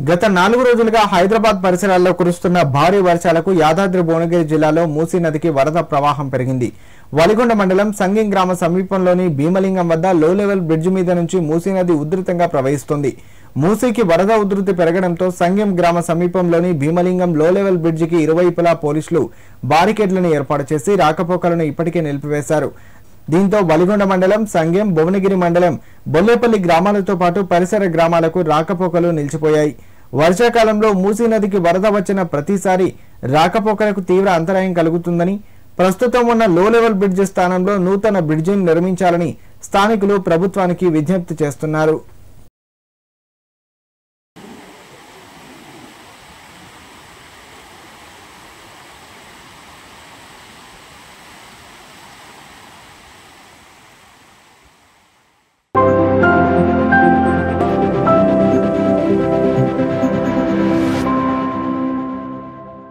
గత 4 రోజులుగా హైదరాబాద్ పరిసరాల్లో కురుస్తున్న భారీ వర్షాలకు యాదాద్రి భువనగిరి జిల్లాలో మూసీ నదికి వరద ప్రవాహం పెరిగింది. వలిగొండ మండలం సంగెం గ్రామ సమీపంలోని భీమలింగం వద్ద లో లెవెల్ బ్రిడ్జ్ మీద నుంచి మూసీ నది ఉధృతంగా ప్రవహిస్తుంది. మూసీకి వరద ఉధృతి పెరగడంతో సంగెం గ్రామ సమీపంలోని భీమలింగం లో లెవెల్ బ్రిడ్జికి ఇరువైపులా పోలీసులు బారికేడ్లను ఏర్పాటు చేసి రాకపోకలను ఇప్పటికే నిలిపివేశారు. దీంతో వలిగొండ మండలం సంగెం భువనగిరి మండలం బొల్లేపల్లి గ్రామాలతో పాటు పరిసర గ్రామాలకు రాకపోకలు నిలిచిపోయాయి. వర్షాకాలంలో మూసీ నదికి వరద వచ్చిన ప్రతిసారి రాకపోకలకు తీవ్ర అంతరాయం కలుగుతుందని, ప్రస్తుతం ఉన్న లో లెవెల్ బ్రిడ్జి స్థానంలో నూతన బ్రిడ్జిని నిర్మించాలని స్థానికులు ప్రభుత్వానికి విజ్ఞప్తి చేస్తున్నారు.